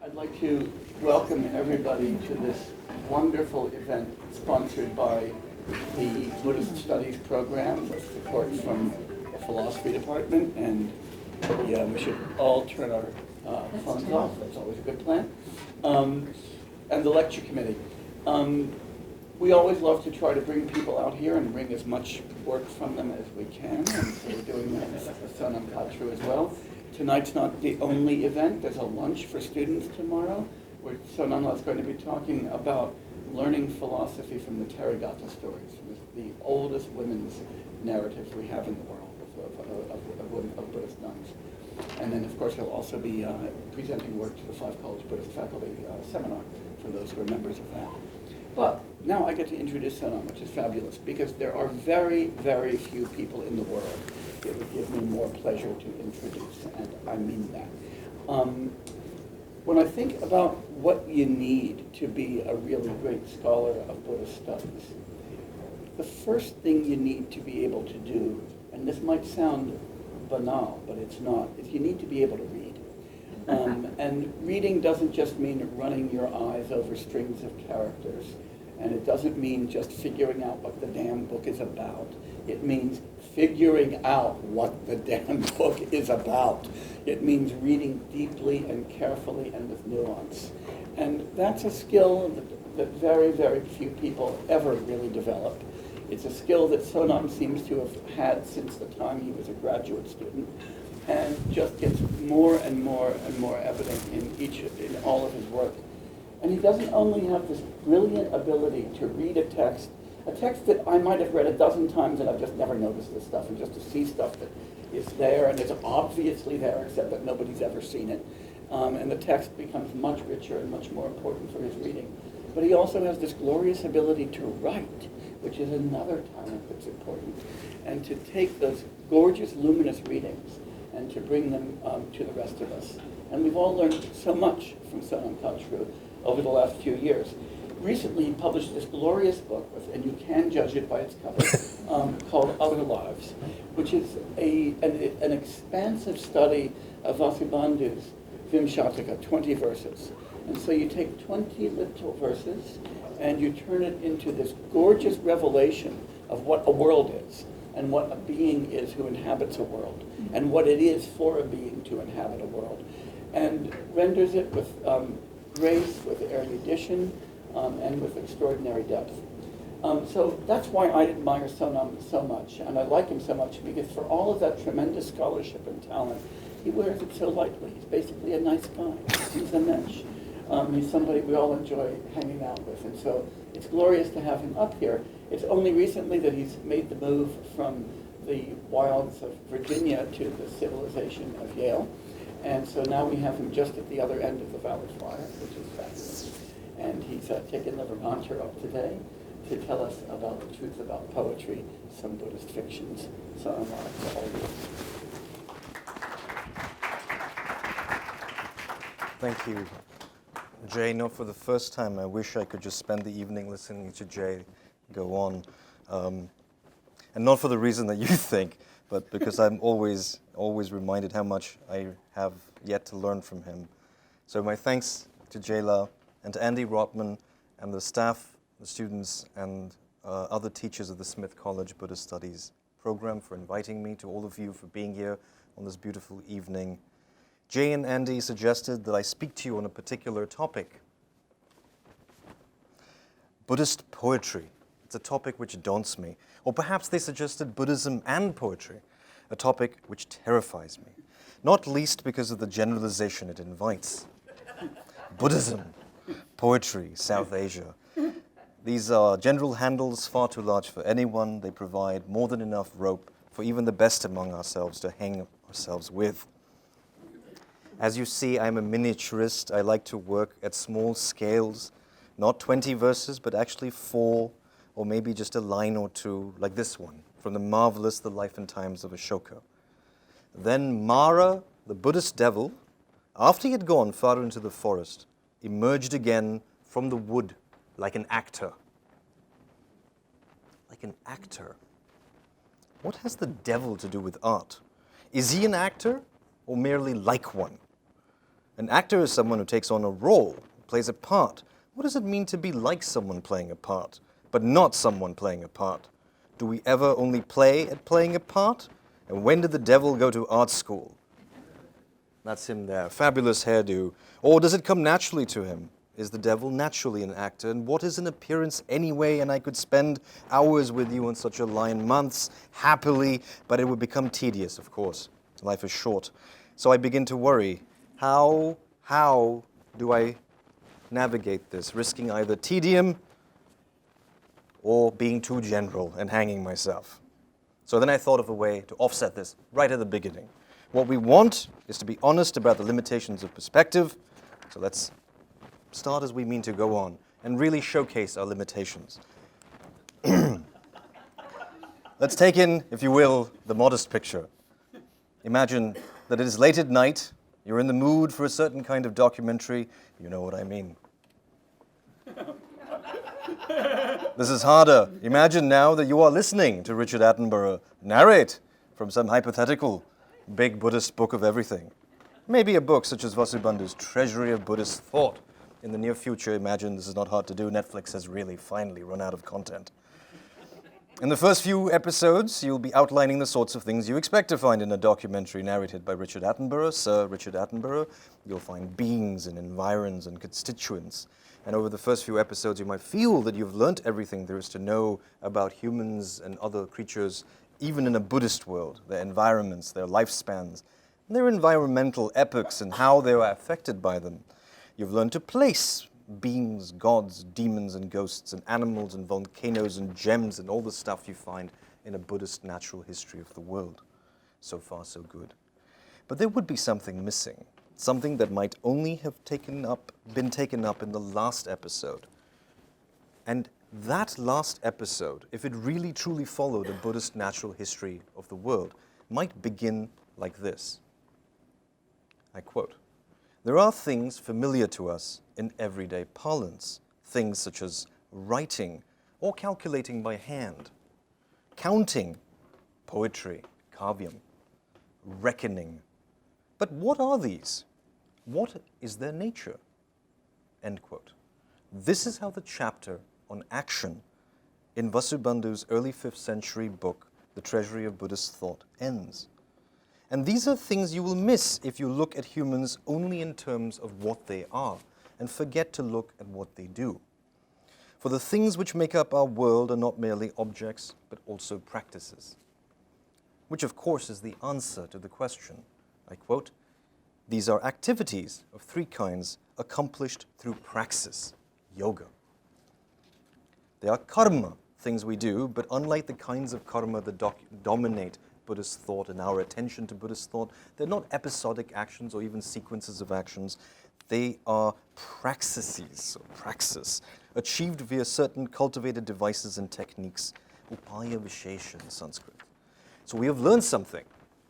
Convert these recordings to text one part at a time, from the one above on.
I'd like to welcome everybody to this wonderful event sponsored by the Buddhist Studies program with support from the philosophy department, and we should all turn our phones off. That's always a good plan. And the lecture committee. We always love to try to bring people out here and bring as much work from them as we can, and so we're doing that with Sonam Kachru as well. Tonight's not the only event. There's a lunch for students tomorrow, where Sonam is going to be talking about learning philosophy from the Therigatha stories, the oldest women's narratives we have in the world of Buddhist nuns. And then, of course, he'll also be presenting work to the Five College Buddhist Faculty Seminar for those who are members of that. But now I get to introduce Sonam, which is fabulous, because there are very, very few people in the world it would give me more pleasure to introduce, and I mean that. When I think about what you need to be a really great scholar of Buddhist studies, the first thing you need to be able to do, and this might sound banal, but it's not, is you need to be able to read. And reading doesn't just mean running your eyes over strings of characters, and it doesn't mean just figuring out what the damn book is about. It means figuring out what the damn book is about. It means reading deeply and carefully and with nuance. And that's a skill that very, very few people ever really develop. It's a skill that Sonam seems to have had since the time he was a graduate student, and just gets more and more and more evident in all of his work. And he doesn't only have this brilliant ability to read a text that I might have read a dozen times and I've just never noticed this stuff, and just to see stuff that is there and is obviously there except that nobody's ever seen it. And the text becomes much richer and much more important for his reading. But he also has this glorious ability to write, which is another talent that's important, and to take those gorgeous, luminous readings and to bring them to the rest of us. And we've all learned so much from Sonam Kachru over the last few years. Recently, he published this glorious book, and you can judge it by its cover, called Other Lives, which is an expansive study of Vasubandhu's Vimshataka, 20 verses. And so you take 20 little verses, and you turn it into this gorgeous revelation of what a world is, and what a being is who inhabits a world, and what it is for a being to inhabit a world, and renders it with grace, with erudition, and with extraordinary depth. So that's why I admire Sonam so much, and I like him so much, because for all of that tremendous scholarship and talent, he wears it so lightly. He's basically a nice guy. He's a mensch. He's somebody we all enjoy hanging out with, and so it's glorious to have him up here. It's only recently that he's made the move from the wilds of Virginia to the civilization of Yale, and so now we have him just at the other end of the Valley Flyer, which is fabulous. And he's taken the Vermonter up today to tell us about the truth about poetry, some Buddhist fictions. So I'm to all you. Thank you, Jay. No, for the first time, I wish I could just spend the evening listening to Jay go on. And not for the reason that you think, but because I'm always reminded how much I have yet to learn from him. So my thanks to Jayla and to Andy Rotman and the staff, the students, and other teachers of the Smith College Buddhist Studies program for inviting me, to all of you for being here on this beautiful evening. Jay and Andy suggested that I speak to you on a particular topic. Buddhist poetry. It's a topic which daunts me. Or perhaps they suggested Buddhism and poetry, a topic which terrifies me, not least because of the generalization it invites. Buddhism, poetry, South Asia. These are general handles far too large for anyone. They provide more than enough rope for even the best among ourselves to hang ourselves with. As you see, I'm a miniaturist. I like to work at small scales, not 20 verses, but actually 4, or maybe just a line or 2, like this one, from the marvelous The Life and Times of Ashoka. Then Mara, the Buddhist devil, after he had gone far into the forest, emerged again from the wood like an actor. Like an actor. What has the devil to do with art? Is he an actor or merely like one? An actor is someone who takes on a role, plays a part. What does it mean to be like someone playing a part, but not someone playing a part? Do we ever only play at playing a part? And when did the devil go to art school? That's him there, fabulous hairdo. Or does it come naturally to him? Is the devil naturally an actor? And what is an appearance anyway? And I could spend hours with you on such a line, months, happily, but it would become tedious, of course. Life is short. So I begin to worry. How do I navigate this, risking either tedium or being too general and hanging myself? So then I thought of a way to offset this right at the beginning. What we want is to be honest about the limitations of perspective. So let's start as we mean to go on and really showcase our limitations. Let's take in, if you will, the modest picture. Imagine that it is late at night, you're in the mood for a certain kind of documentary, you know what I mean. This is harder. Imagine now that you are listening to Richard Attenborough narrate from some hypothetical big Buddhist book of everything. Maybe a book such as Vasubandhu's Treasury of Buddhist Thought. In the near future, imagine this is not hard to do. Netflix has really finally run out of content. In the first few episodes, you'll be outlining the sorts of things you expect to find in a documentary narrated by Richard Attenborough, Sir Richard Attenborough. You'll find beings and environs and constituents. And over the first few episodes, you might feel that you've learnt everything there is to know about humans and other creatures, even in a Buddhist world, their environments, their lifespans, and their environmental epochs and how they are affected by them. You've learned to place beings, gods, demons and ghosts and animals and volcanoes and gems and all the stuff you find in a Buddhist natural history of the world. So far, so good. But there would be something missing, something that might only have been taken up in the last episode. And that last episode, if it really truly followed a Buddhist natural history of the world, might begin like this. I quote, "There are things familiar to us in everyday parlance, things such as writing or calculating by hand, counting, poetry, kavyam, reckoning. But what are these? What is their nature?" End quote. This is how the chapter on action in Vasubandhu's early 5th century book, The Treasury of Buddhist Thought, ends. And these are things you will miss if you look at humans only in terms of what they are and forget to look at what they do. For the things which make up our world are not merely objects, but also practices. Which, of course, is the answer to the question. I quote, "These are activities of 3 kinds accomplished through praxis, yoga. They are karma, things we do, but unlike the kinds of karma that dominate Buddhist thought and our attention to Buddhist thought, they're not episodic actions or even sequences of actions. They are praxis, or praxis, achieved via certain cultivated devices and techniques, upaya vishesha in Sanskrit." So we have learned something,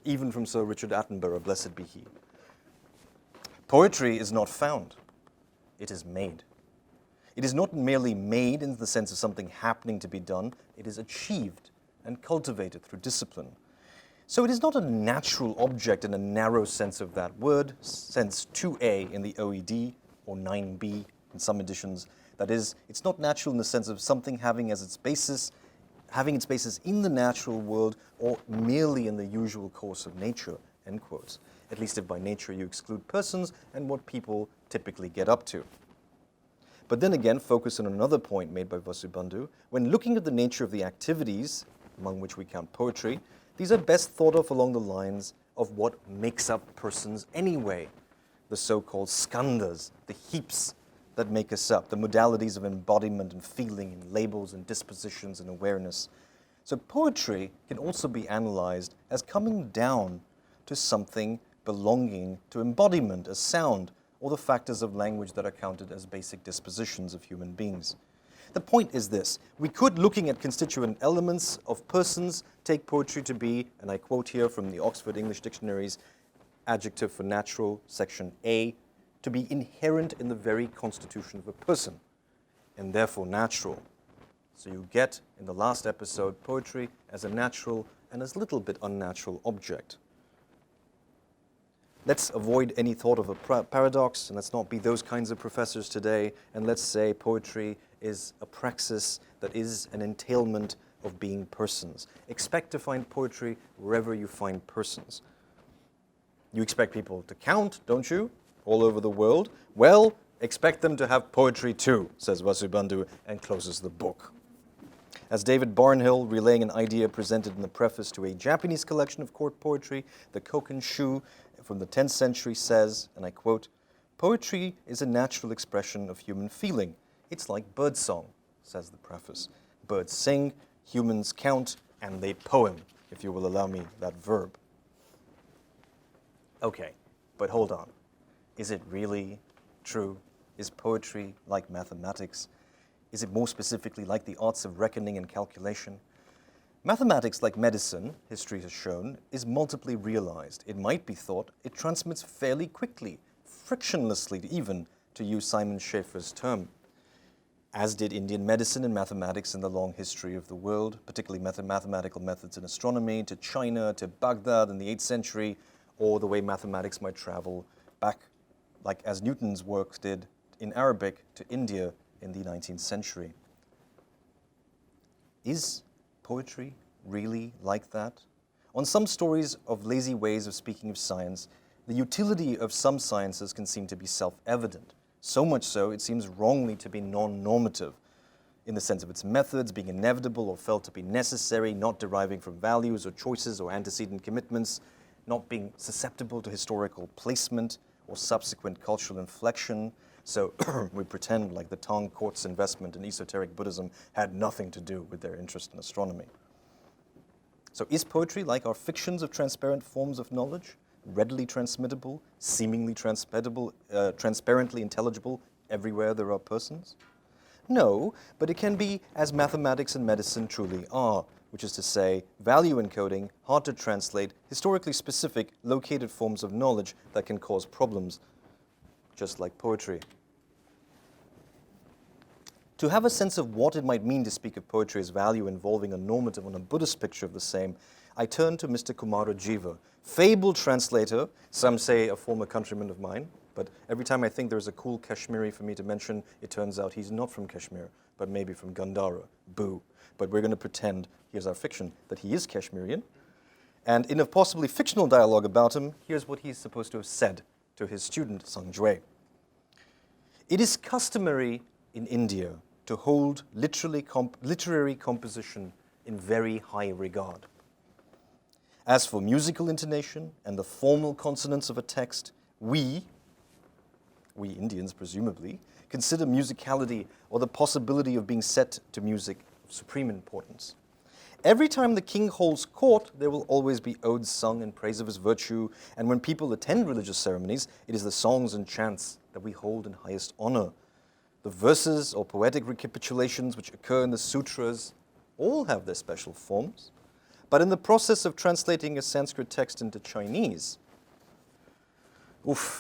even from Sir Richard Attenborough, blessed be he. Poetry is not found, it is made. It is not merely made in the sense of something happening to be done, it is achieved and cultivated through discipline. So it is not a natural object in a narrow sense of that word, sense 2a in the OED, or 9b in some editions. That is, it's not natural in the sense of something having its basis in the natural world or merely in the usual course of nature, end quotes. At least if by nature you exclude persons and what people typically get up to. But then again, focus on another point made by Vasubandhu. When looking at the nature of the activities, among which we count poetry, these are best thought of along the lines of what makes up persons anyway. The so-called skandhas, the heaps that make us up, the modalities of embodiment and feeling and labels and dispositions and awareness. So poetry can also be analyzed as coming down to something belonging to embodiment, as sound, or the factors of language that are counted as basic dispositions of human beings. The point is this: we could, looking at constituent elements of persons, take poetry to be, and I quote here from the Oxford English Dictionary's adjective for natural, section A, to be inherent in the very constitution of a person, and therefore natural. So you get, in the last episode, poetry as a natural and as little bit unnatural object. Let's avoid any thought of a paradox, and let's not be those kinds of professors today, and let's say poetry is a praxis that is an entailment of being persons. Expect to find poetry wherever you find persons. You expect people to count, don't you, all over the world? Well, expect them to have poetry too, says Vasubandhu, and closes the book. As David Barnhill, relaying an idea presented in the preface to a Japanese collection of court poetry, the Koken Shu from the 10th century says, and I quote, "Poetry is a natural expression of human feeling. It's like birdsong," says the preface. Birds sing, humans count, and they poem, if you will allow me that verb. Okay, but hold on. Is it really true? Is poetry like mathematics? Is it more specifically like the arts of reckoning and calculation? Mathematics, like medicine, history has shown, is multiply realized. It might be thought it transmits fairly quickly, frictionlessly even, to use Simon Schaeffer's term. As did Indian medicine and mathematics in the long history of the world, particularly mathematical methods in astronomy, to China, to Baghdad in the 8th century, or the way mathematics might travel back, like as Newton's work did in Arabic, to India in the 19th century. Is poetry really like that? On some stories of lazy ways of speaking of science, the utility of some sciences can seem to be self-evident. So much so, it seems wrongly to be non-normative, in the sense of its methods being inevitable or felt to be necessary, not deriving from values or choices or antecedent commitments, not being susceptible to historical placement or subsequent cultural inflection. So we pretend like the Tang court's investment in esoteric Buddhism had nothing to do with their interest in astronomy. So is poetry like our fictions of transparent forms of knowledge, readily transmittable, seemingly transmittable, transparently intelligible everywhere there are persons? No, but it can be as mathematics and medicine truly are, which is to say, value encoding, hard to translate, historically specific, located forms of knowledge that can cause problems, just like poetry. To have a sense of what it might mean to speak of poetry as value involving a normative on a Buddhist picture of the same, I turn to Mr. Kumarajiva, fabled translator, some say a former countryman of mine, but every time I think there's a cool Kashmiri for me to mention, it turns out he's not from Kashmir, but maybe from Gandhara. Boo. But we're going to pretend, here's our fiction, that he is Kashmirian. And in a possibly fictional dialogue about him, here's what he's supposed to have said to his student, Sang Jue. It is customary in India to hold literary composition in very high regard. As for musical intonation and the formal consonants of a text, we Indians presumably, consider musicality or the possibility of being set to music of supreme importance. Every time the king holds court, there will always be odes sung in praise of his virtue, and when people attend religious ceremonies, it is the songs and chants that we hold in highest honor. The verses or poetic recapitulations which occur in the sutras all have their special forms. But in the process of translating a Sanskrit text into Chinese,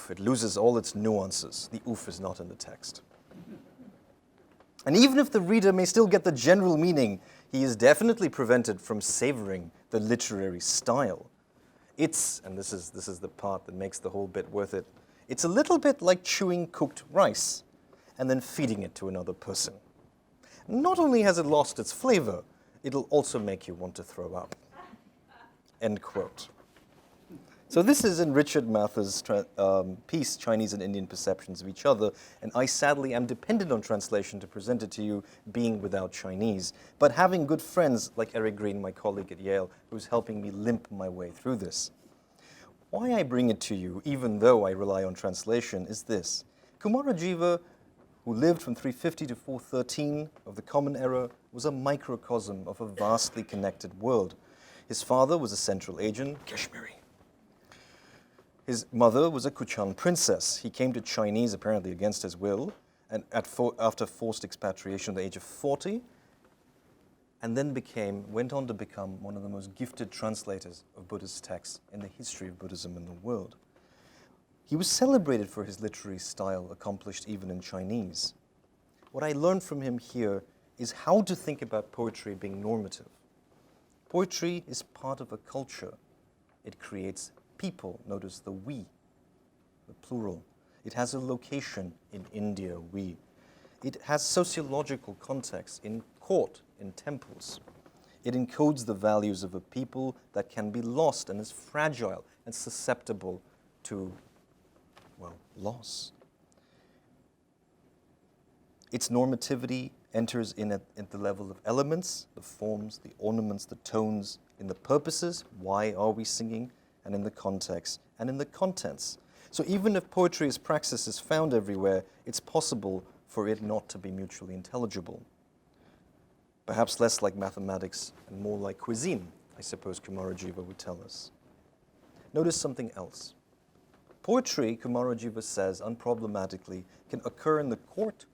it loses all its nuances. The oof is not in the text. And even if the reader may still get the general meaning, he is definitely prevented from savoring the literary style. It's, and this is the part that makes the whole bit worth it, it's a little bit like chewing cooked rice and then feeding it to another person. Not only has it lost its flavor, it'll also make you want to throw up. End quote. So this is in Richard Mather's piece, Chinese and Indian Perceptions of Each Other, and I sadly am dependent on translation to present it to you, being without Chinese, but having good friends like Eric Green, my colleague at Yale, who's helping me limp my way through this. Why I bring it to you, even though I rely on translation, is this. Kumarajiva, who lived from 350 to 413 of the Common Era, was a microcosm of a vastly connected world. His father was a Central Asian, Kashmiri. His mother was a Kuchan princess. He came to Chinese apparently against his will, and after forced expatriation at the age of 40, and then went on to become one of the most gifted translators of Buddhist texts in the history of Buddhism in the world. He was celebrated for his literary style, accomplished even in Chinese. What I learned from him here is how to think about poetry being normative. Poetry is part of a culture. It creates people, notice the we, the plural. It has a location in India, we. It has sociological context in court, in temples. It encodes the values of a people that can be lost and is fragile and susceptible to, well, loss. Its normativity enters in at the level of elements, the forms, the ornaments, the tones, in the purposes, why are we singing, and in the context, and in the contents. So even if poetry as praxis is found everywhere, it's possible for it not to be mutually intelligible. Perhaps less like mathematics and more like cuisine, I suppose Kumarajiva would tell us. Notice something else. Poetry, Kumarajiva says unproblematically, can occur in the court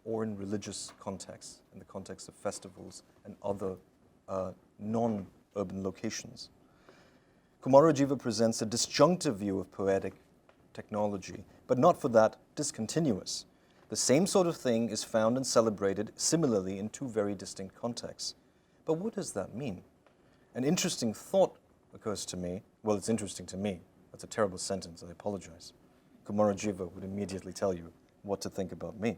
or in religious contexts, in the context of festivals and other non-urban locations. Kumarajiva presents a disjunctive view of poetic technology, but not for that discontinuous. The same sort of thing is found and celebrated similarly in two very distinct contexts. But what does that mean? An interesting thought occurs to me. Well, it's interesting to me. That's a terrible sentence, I apologize. Kumarajiva would immediately tell you what to think about me.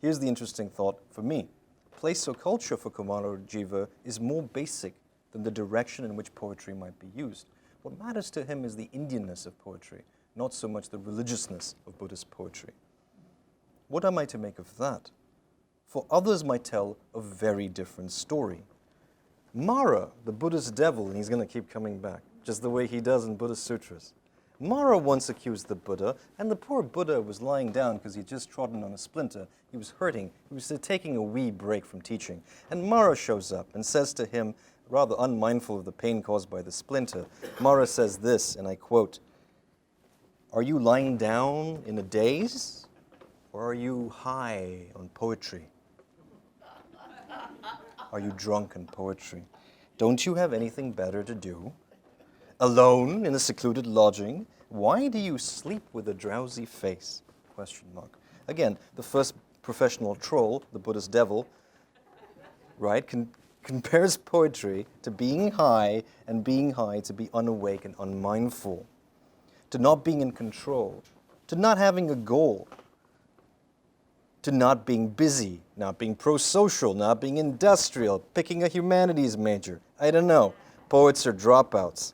Here's the interesting thought for me. Place or culture for Kumarajiva is more basic than the direction in which poetry might be used. What matters to him is the Indianness of poetry, not so much the religiousness of Buddhist poetry. What am I to make of that? For others might tell a very different story. Mara, the Buddhist devil, and he's going to keep coming back, just the way he does in Buddhist sutras. Mara once accused the Buddha, and the poor Buddha was lying down because he'd just trodden on a splinter. He was hurting. He was taking a wee break from teaching. And Mara shows up and says to him, rather unmindful of the pain caused by the splinter, Mara says this, and I quote, "Are you lying down in a daze? Or are you high on poetry? Are you drunk on poetry? Don't you have anything better to do? Alone in a secluded lodging, why do you sleep with a drowsy face?" Question mark. Again, the first professional troll, the Buddhist devil, right, compares poetry to being high, and being high to be unawake and unmindful, to not being in control, to not having a goal, to not being busy, not being pro-social, not being industrial, picking a humanities major. I don't know. Poets are dropouts.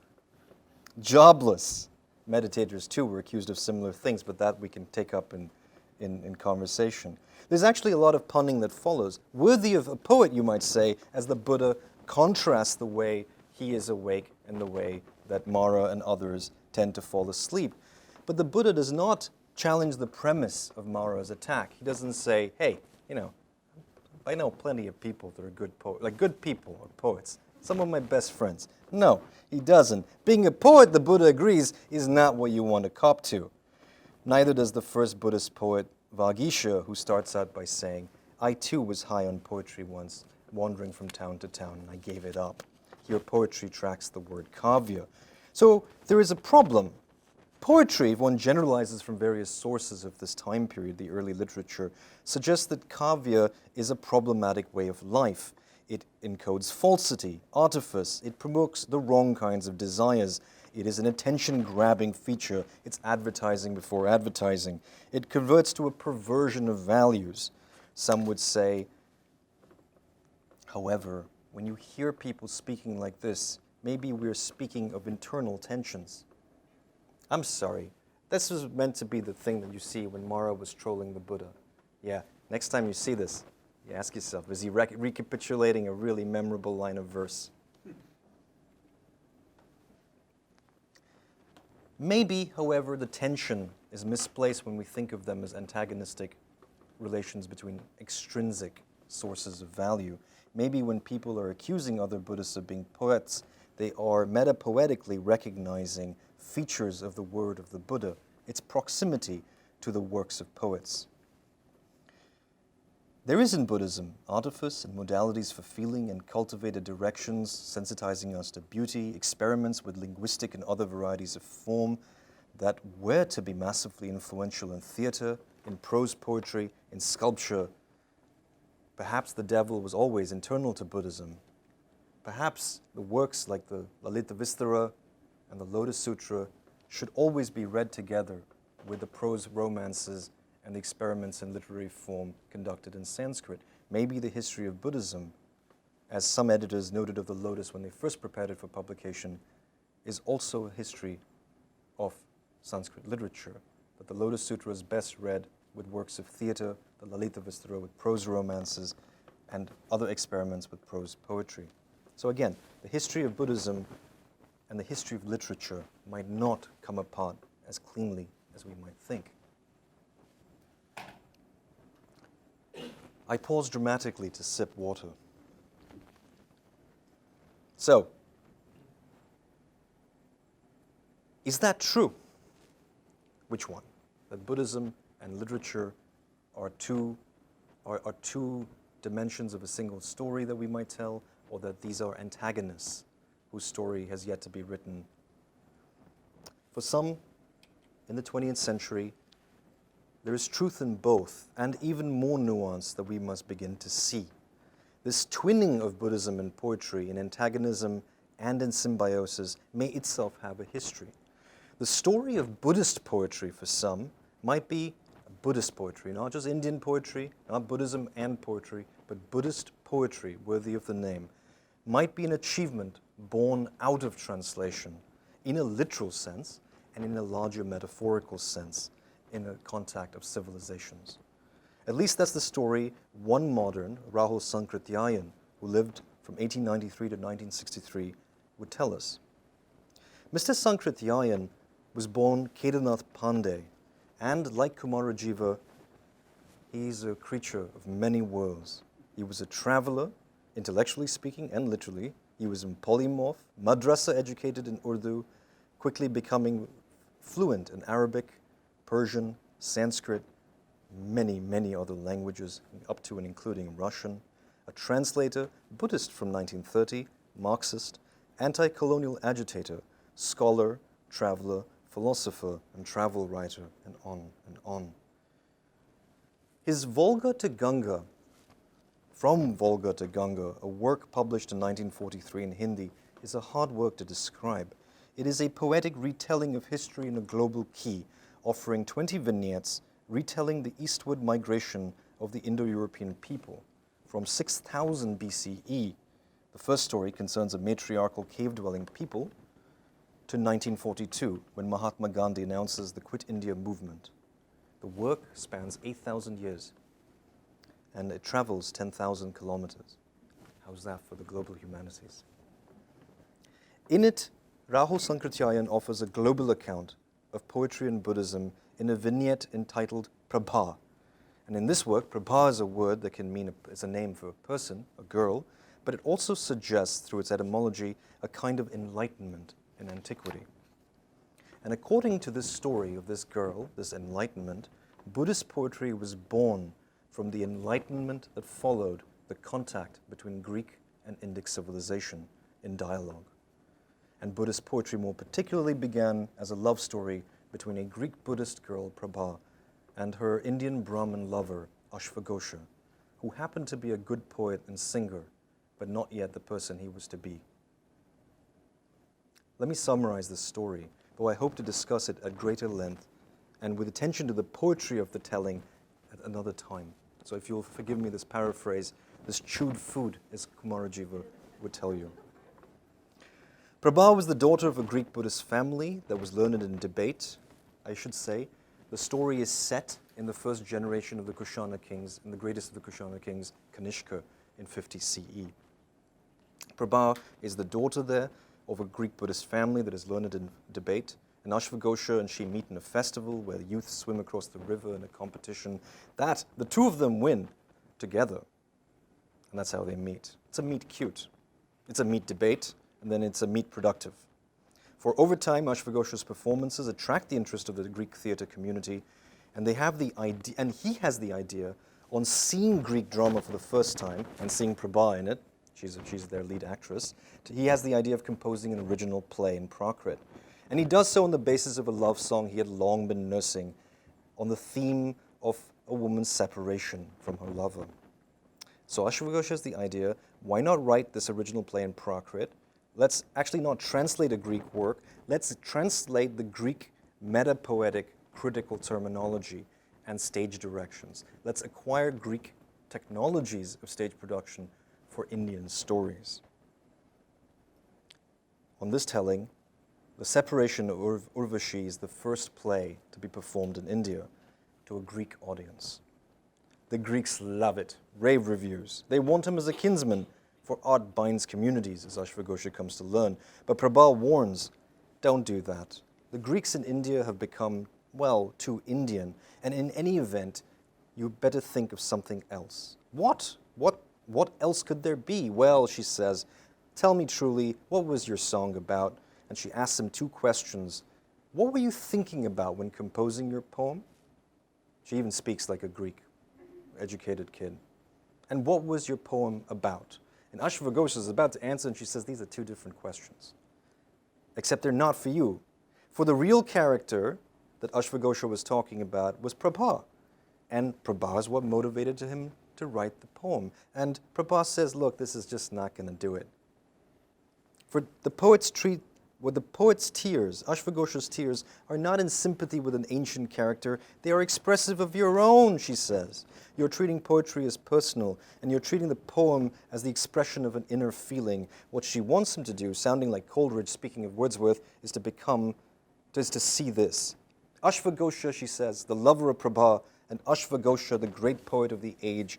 Jobless. Meditators, too, were accused of similar things, but that we can take up in conversation. There's actually a lot of punning that follows, worthy of a poet, you might say, as the Buddha contrasts the way he is awake and the way that Mara and others tend to fall asleep. But the Buddha does not challenge the premise of Mara's attack. He doesn't say, hey, I know plenty of people that are good poets, like good people are poets. Some of my best friends. No, he doesn't. Being a poet, the Buddha agrees, is not what you want to cop to. Neither does the first Buddhist poet, Vagisha, who starts out by saying, "I too was high on poetry once, wandering from town to town, and I gave it up." Here poetry tracks the word kavya. So there is a problem. Poetry, if one generalizes from various sources of this time period, the early literature, suggests that kavya is a problematic way of life. It encodes falsity, artifice, it provokes the wrong kinds of desires. It is an attention-grabbing feature. It's advertising before advertising. It converts to a perversion of values. Some would say, however, when you hear people speaking like this, maybe we're speaking of internal tensions. I'm sorry. This was meant to be the thing that you see when Mara was trolling the Buddha. Yeah, next time you see this, you ask yourself, is he recapitulating a really memorable line of verse? Maybe, however, the tension is misplaced when we think of them as antagonistic relations between extrinsic sources of value. Maybe when people are accusing other Buddhists of being poets, they are metapoetically recognizing features of the word of the Buddha, its proximity to the works of poets. There is in Buddhism artifice and modalities for feeling and cultivated directions, sensitizing us to beauty, experiments with linguistic and other varieties of form that were to be massively influential in theater, in prose poetry, in sculpture. Perhaps the devil was always internal to Buddhism. Perhaps the works like the Lalita Vistara and the Lotus Sutra should always be read together with the prose romances and the experiments in literary form conducted in Sanskrit. Maybe the history of Buddhism, as some editors noted of the Lotus when they first prepared it for publication, is also a history of Sanskrit literature, that the Lotus Sutra is best read with works of theatre, the Lalita Vistara with prose romances, and other experiments with prose poetry. So again, the history of Buddhism and the history of literature might not come apart as cleanly as we might think. I pause dramatically to sip water. So, is that true? Which one? That Buddhism and literature are two dimensions of a single story that we might tell, or that these are antagonists whose story has yet to be written? For some, in the 20th century, there is truth in both, and even more nuance that we must begin to see. This twinning of Buddhism and poetry in antagonism and in symbiosis may itself have a history. The story of Buddhist poetry for some might be Buddhist poetry, not just Indian poetry, not Buddhism and poetry, but Buddhist poetry worthy of the name, might be an achievement born out of translation in a literal sense and in a larger metaphorical sense in a contact of civilizations. At least that's the story one modern, Rahul Sankrtyayan, who lived from 1893 to 1963, would tell us. Mr. Sankrtyayan was born Kedarnath Pandey, and like Kumarajiva, he's a creature of many worlds. He was a traveler, intellectually speaking and literally. He was a polymorph, madrasa educated in Urdu, quickly becoming fluent in Arabic, Persian, Sanskrit, many, many other languages, up to and including Russian. A translator, Buddhist from 1930, Marxist, anti-colonial agitator, scholar, traveler, philosopher, and travel writer, and on and on. His Volga to Ganga, From Volga to Ganga, a work published in 1943 in Hindi, is a hard work to describe. It is a poetic retelling of history in a global key, offering 20 vignettes retelling the eastward migration of the Indo-European people. From 6000 BCE, the first story concerns a matriarchal cave-dwelling people, to 1942, when Mahatma Gandhi announces the Quit India movement. The work spans 8,000 years, and it travels 10,000 kilometers. How's that for the global humanities? In it, Rahul Sankrtyayan offers a global account of poetry and Buddhism in a vignette entitled Prabha. And in this work, Prabha is a word that can mean it's a name for a person, a girl, but it also suggests, through its etymology, a kind of enlightenment in antiquity. And according to this story of this girl, this enlightenment, Buddhist poetry was born from the enlightenment that followed the contact between Greek and Indic civilization in dialogue. And Buddhist poetry more particularly began as a love story between a Greek Buddhist girl, Prabha, and her Indian Brahmin lover, Ashvaghosha, who happened to be a good poet and singer, but not yet the person he was to be. Let me summarize this story, though I hope to discuss it at greater length and with attention to the poetry of the telling at another time. So if you'll forgive me this paraphrase, this chewed food, as Kumarajiva would tell you. Prabha was the daughter of a Greek Buddhist family that was learned in debate. I should say, the story is set in the first generation of the Kushana kings, in the greatest of the Kushana kings, Kanishka, in 50 CE. Prabha is the daughter there of a Greek Buddhist family that is learned in debate, and Ashvaghosha and she meet in a festival where the youth swim across the river in a competition that the two of them win together. And that's how they meet. It's a meet cute. It's a meet debate, and then it's a meet productive. For over time, Ashvaghosha's performances attract the interest of the Greek theater community, and they have the idea, and he has the idea, on seeing Greek drama for the first time and seeing Prabha in it, she's their lead actress, he has the idea of composing an original play in Prakrit. And he does so on the basis of a love song he had long been nursing on the theme of a woman's separation from her lover. So Ashvaghosha has the idea, why not write this original play in Prakrit? Let's actually not translate a Greek work, let's translate the Greek meta-poetic critical terminology, and stage directions. Let's acquire Greek technologies of stage production for Indian stories. On this telling, the separation of Urvashi is the first play to be performed in India to a Greek audience. The Greeks love it, rave reviews. They want him as a kinsman, for art binds communities, as Ashvaghosha comes to learn. But Prabha warns, don't do that. The Greeks in India have become, well, too Indian, and in any event, you better think of something else. What? What else could there be? Well, she says, tell me truly, what was your song about? And she asks him two questions. What were you thinking about when composing your poem? She even speaks like a Greek, educated kid. And what was your poem about? And Ashvaghosha is about to answer, and she says, these are two different questions. Except they're not for you. For the real character that Ashvaghosha was talking about was Prabha. And Prabha is what motivated him to write the poem. And Prabha says, look, this is just not going to do it. For the poet's tears, Ashvaghosha's tears, are not in sympathy with an ancient character. They are expressive of your own, she says. You're treating poetry as personal, and you're treating the poem as the expression of an inner feeling. What she wants him to do, sounding like Coleridge speaking of Wordsworth, is to see this. Ashvaghosha, she says, the lover of Prabha, and Ashvaghosha, the great poet of the age,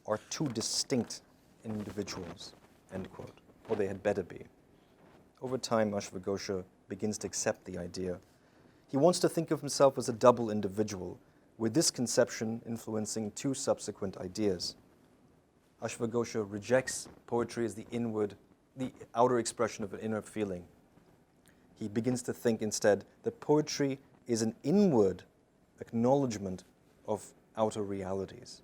are two distinct individuals, end quote. Or they had better be. Over time, Ashvaghosha begins to accept the idea. He wants to think of himself as a double individual, with this conception influencing two subsequent ideas. Ashvaghosha rejects poetry as the outer expression of an inner feeling. He begins to think instead that poetry is an inward acknowledgement of outer realities.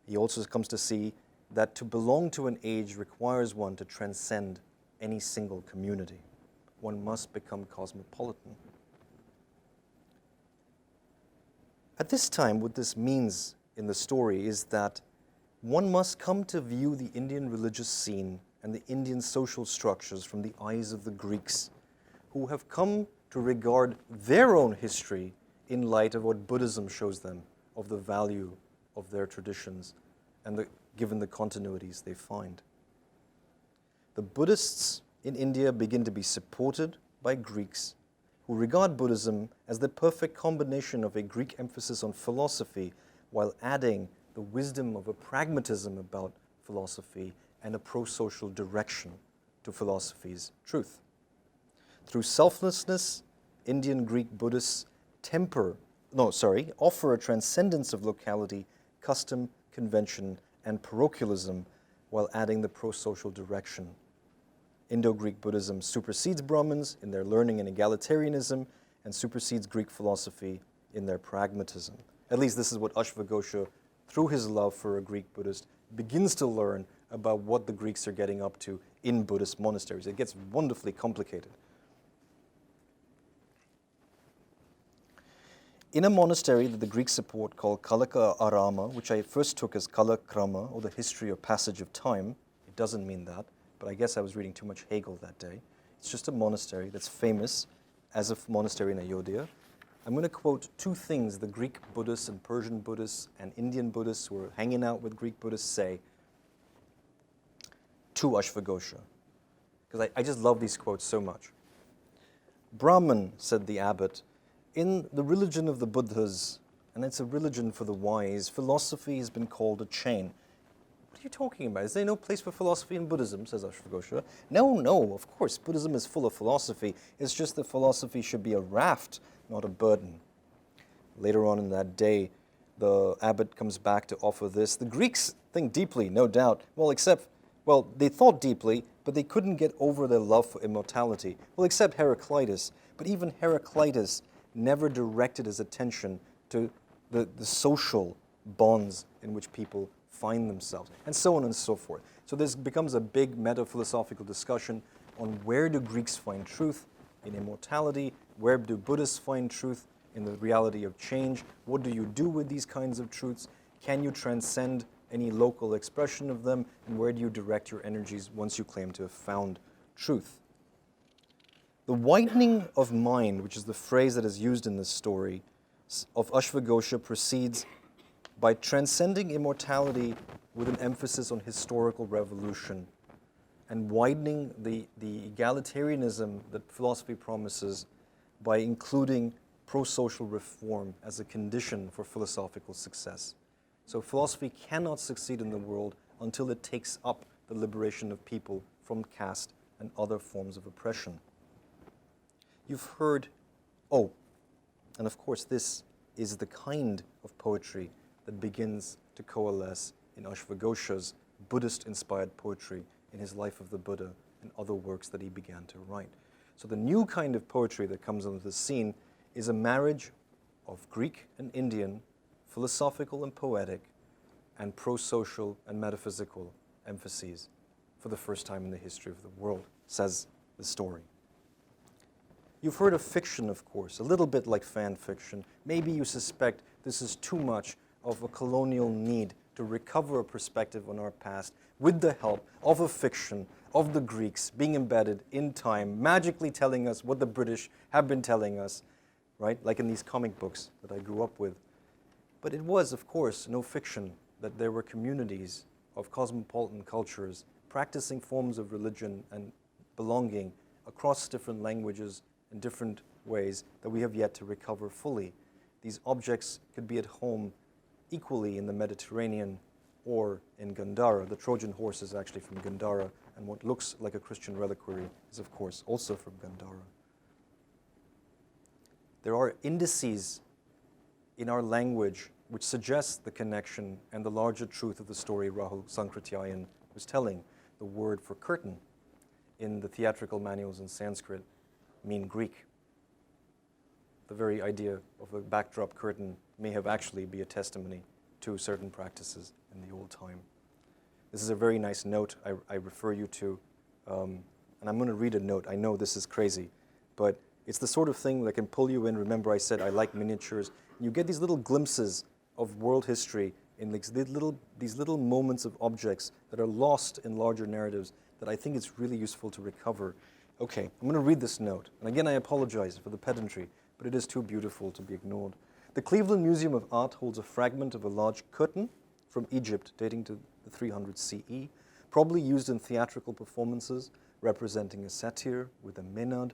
He also comes to see that to belong to an age requires one to transcend any single community. One must become cosmopolitan. At this time, what this means in the story is that one must come to view the Indian religious scene and the Indian social structures from the eyes of the Greeks, who have come to regard their own history in light of what Buddhism shows them of the value of their traditions and given the continuities they find. The Buddhists in India begin to be supported by Greeks who regard Buddhism as the perfect combination of a Greek emphasis on philosophy while adding the wisdom of a pragmatism about philosophy and a pro-social direction to philosophy's truth. Through selflessness, Indian Greek Buddhists offer a transcendence of locality, custom, convention, and parochialism while adding the pro-social direction. Indo-Greek Buddhism supersedes Brahmins in their learning and egalitarianism and supersedes Greek philosophy in their pragmatism. At least this is what Ashvaghosha, through his love for a Greek Buddhist, begins to learn about what the Greeks are getting up to in Buddhist monasteries. It gets wonderfully complicated. In a monastery that the Greeks support called Kalaka Arama, which I first took as Kalakrama, or the history or passage of time, it doesn't mean that, but I guess I was reading too much Hegel that day. It's just a monastery that's famous as a monastery in Ayodhya. I'm going to quote two things the Greek Buddhists and Persian Buddhists and Indian Buddhists who are hanging out with Greek Buddhists say to Ashvaghosha, because I just love these quotes so much. Brahman, said the abbot, in the religion of the Buddhas, and it's a religion for the wise, philosophy has been called a chain. What are you talking about? Is there no place for philosophy in Buddhism, says Ashvaghosha. No, of course, Buddhism is full of philosophy. It's just that philosophy should be a raft, not a burden. Later on in that day, the abbot comes back to offer this. The Greeks think deeply, no doubt. They thought deeply, but they couldn't get over their love for immortality. Well, except Heraclitus. But even Heraclitus never directed his attention to the social bonds in which people find themselves, and so on and so forth. So this becomes a big meta-philosophical discussion on where do Greeks find truth in immortality, where do Buddhists find truth in the reality of change, what do you do with these kinds of truths, can you transcend any local expression of them, and where do you direct your energies once you claim to have found truth. The widening of mind, which is the phrase that is used in this story, of Ashvaghosha proceeds by transcending immortality with an emphasis on historical revolution and widening the egalitarianism that philosophy promises by including pro-social reform as a condition for philosophical success. So philosophy cannot succeed in the world until it takes up the liberation of people from caste and other forms of oppression. You've heard, oh, and of course this is the kind of poetry that begins to coalesce in Ashvaghosha's Buddhist-inspired poetry in his Life of the Buddha and other works that he began to write. So the new kind of poetry that comes onto the scene is a marriage of Greek and Indian, philosophical and poetic, and pro-social and metaphysical emphases for the first time in the history of the world, says the story. You've heard of fiction, of course, a little bit like fan fiction. Maybe you suspect this is too much of a colonial need to recover a perspective on our past with the help of a fiction of the Greeks being embedded in time, magically telling us what the British have been telling us, right? Like in these comic books that I grew up with. But it was, of course, no fiction that there were communities of cosmopolitan cultures practicing forms of religion and belonging across different languages in different ways that we have yet to recover fully. These objects could be at home equally in the Mediterranean or in Gandhara. The Trojan horse is actually from Gandhara, and what looks like a Christian reliquary is, of course, also from Gandhara. There are indices in our language which suggest the connection and the larger truth of the story Rahul Sankrtyayan was telling. The word for curtain in the theatrical manuals in Sanskrit mean Greek. The very idea of a backdrop curtain may have actually be a testimony to certain practices in the old time. This is a very nice note I refer you to, and I'm going to read a note. I know this is crazy, but it's the sort of thing that can pull you in. Remember I said I like miniatures. You get these little glimpses of world history in these little moments of objects that are lost in larger narratives that I think it's really useful to recover. Okay, I'm going to read this note. And again, I apologize for the pedantry, but it is too beautiful to be ignored. The Cleveland Museum of Art holds a fragment of a large curtain from Egypt dating to the 300 CE, probably used in theatrical performances representing a satyr with a menad.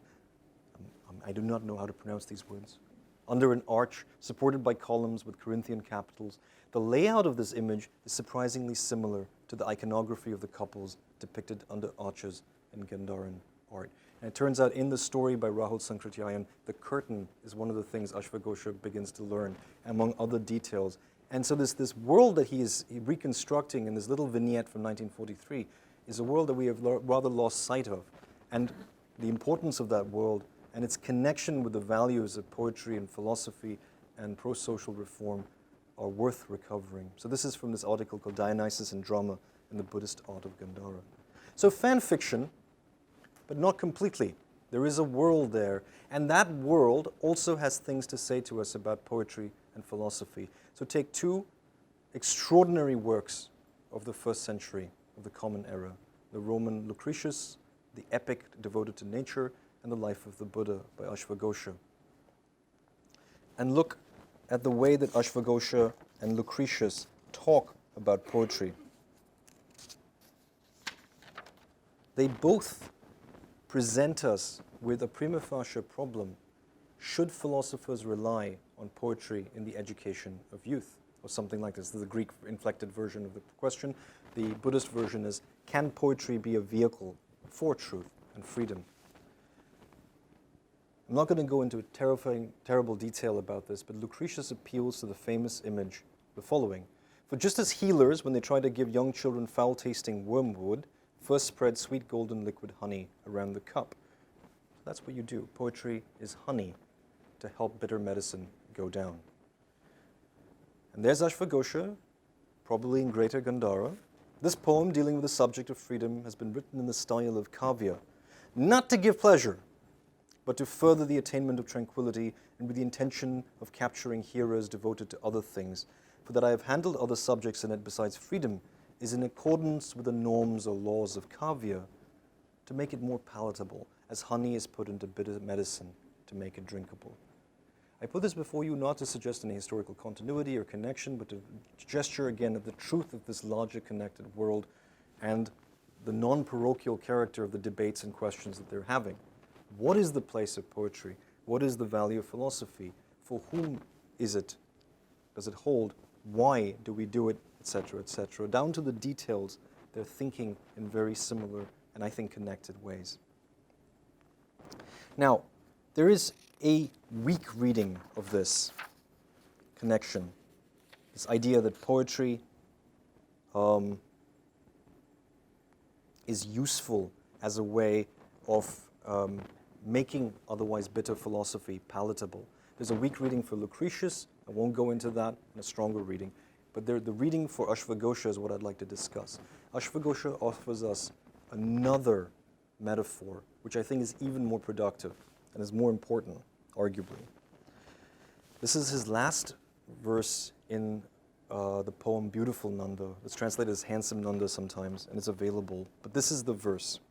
I do not know how to pronounce these words. Under an arch supported by columns with Corinthian capitals. The layout of this image is surprisingly similar to the iconography of the couples depicted under arches in Gandharan art. And it turns out in the story by Rahul Sankrtyayan, the curtain is one of the things Ashvaghosha begins to learn, among other details. And so this world that he is reconstructing in this little vignette from 1943 is a world that we have rather lost sight of. And the importance of that world and its connection with the values of poetry and philosophy and pro-social reform are worth recovering. So this is from this article called Dionysus and Drama in the Buddhist Art of Gandhara. So fan fiction, but not completely. There is a world there, and that world also has things to say to us about poetry and philosophy. So take two extraordinary works of the first century of the Common Era, the Roman Lucretius, the epic devoted to nature, and the Life of the Buddha by Ashvaghosha. And look at the way that Ashvaghosha and Lucretius talk about poetry. They both present us with a prima facie problem. Should philosophers rely on poetry in the education of youth? Or something like this. This is the Greek inflected version of the question. The Buddhist version is, can poetry be a vehicle for truth and freedom? I'm not going to go into terrible detail about this, but Lucretius appeals to the famous image, the following. For just as healers, when they try to give young children foul-tasting wormwood, first spread sweet golden liquid honey around the cup. That's what you do. Poetry is honey to help bitter medicine go down. And there's Ashvaghosha, probably in Greater Gandhara. This poem, dealing with the subject of freedom, has been written in the style of kavya, not to give pleasure, but to further the attainment of tranquility and with the intention of capturing hearers devoted to other things, for that I have handled other subjects in it besides freedom is in accordance with the norms or laws of kavya to make it more palatable. as honey is put into bitter medicine to make it drinkable. I put this before you not to suggest any historical continuity or connection, but to gesture again at the truth of this larger connected world and the non-parochial character of the debates and questions that they're having. What is the place of poetry? What is the value of philosophy? For whom is it? Does it hold? Why do we do it? Etc., etc. Down to the details, they're thinking in very similar and I think connected ways. Now, there is a weak reading of this connection, this idea that poetry is useful as a way of making otherwise bitter philosophy palatable. There's a weak reading for Lucretius. I won't go into that, and a stronger reading. But the reading for Ashvaghosha is what I'd like to discuss. Ashvaghosha offers us another metaphor, which I think is even more productive and is more important, arguably. This is his last verse in the poem Beautiful Nanda. It's translated as Handsome Nanda sometimes, and it's available. But this is the verse.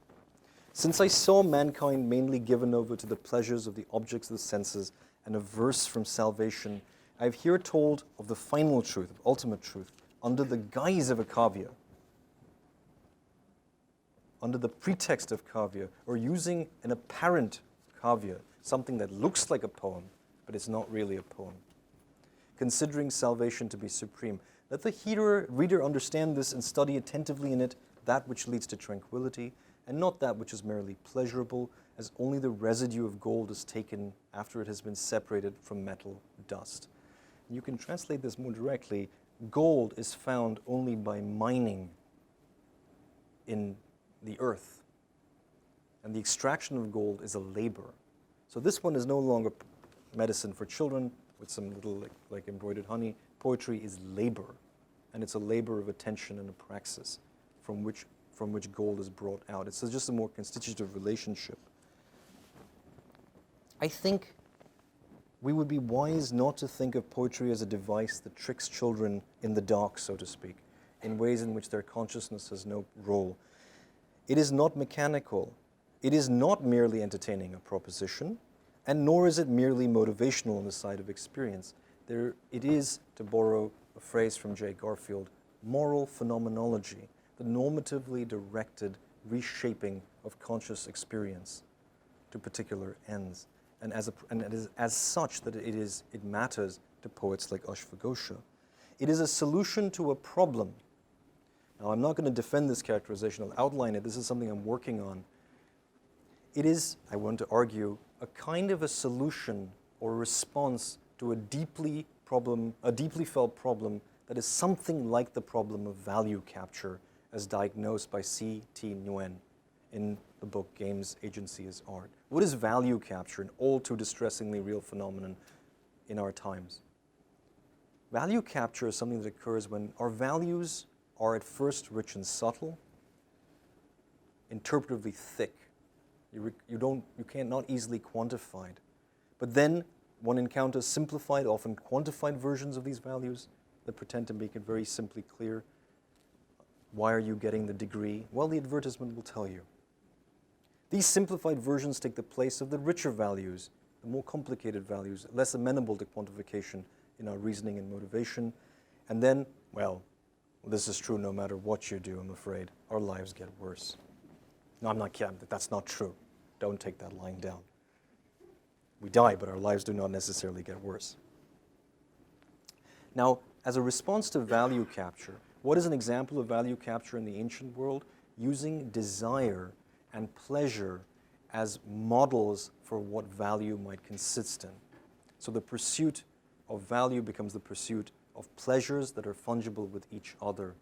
Since I saw mankind mainly given over to the pleasures of the objects of the senses and averse from salvation, I have here told of the final truth, of ultimate truth, under the guise of a kavya, under the pretext of kavya, or using an apparent kavya, something that looks like a poem, but it's not really a poem, considering salvation to be supreme. Let the reader understand this and study attentively in it that which leads to tranquility, and not that which is merely pleasurable, as only the residue of gold is taken after it has been separated from metal dust. And you can translate this more directly. Gold is found only by mining in the earth, and the extraction of gold is a labor. So this one is no longer medicine for children with some little like embroidered honey. Poetry is labor, and it's a labor of attention and a praxis from which gold is brought out. It's just a more constitutive relationship. I think we would be wise not to think of poetry as a device that tricks children in the dark, so to speak, in ways in which their consciousness has no role. It is not mechanical. It is not merely entertaining a proposition, and nor is it merely motivational on the side of experience. It is, to borrow a phrase from J. Garfield, moral phenomenology, the normatively directed reshaping of conscious experience to particular ends, and it is as such that it matters to poets like Ashvaghosha. It is a solution to a problem. Now, I'm not going to defend this characterization. I'll outline it. This is something I'm working on. It is, I want to argue, a kind of a solution or response to a deeply felt problem that is something like the problem of value capture as diagnosed by C.T. Nguyen in the book Games, Agency is Art. What is value capture, an all too distressingly real phenomenon in our times? Value capture is something that occurs when our values are at first rich and subtle, interpretively thick. You can't not easily quantified. But then one encounters simplified, often quantified versions of these values that pretend to make it very simply clear. Why are you getting the degree? Well, the advertisement will tell you. These simplified versions take the place of the richer values, the more complicated values, less amenable to quantification in our reasoning and motivation. And then, well, this is true no matter what you do, I'm afraid. Our lives get worse. No, I'm not kidding. That's not true. Don't take that line down. We die, but our lives do not necessarily get worse. Now, as a response to value capture, what is an example of value capture in the ancient world? Using desire and pleasure as models for what value might consist in. So the pursuit of value becomes the pursuit of pleasures that are fungible with each other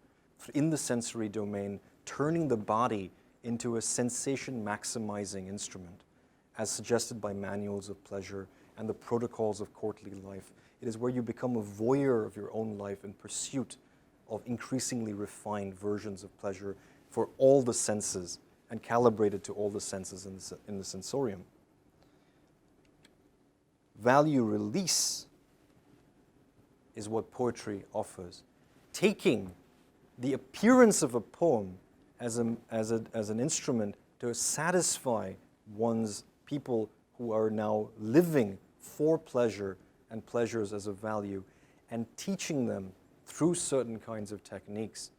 in the sensory domain, turning the body into a sensation-maximizing instrument, as suggested by manuals of pleasure and the protocols of courtly life. It is where you become a voyeur of your own life in pursuit of increasingly refined versions of pleasure for all the senses and calibrated to all the senses in the sensorium. Value release is what poetry offers. Taking the appearance of a poem as an instrument to satisfy people who are now living for pleasure and pleasures as a value, and teaching them through certain kinds of techniques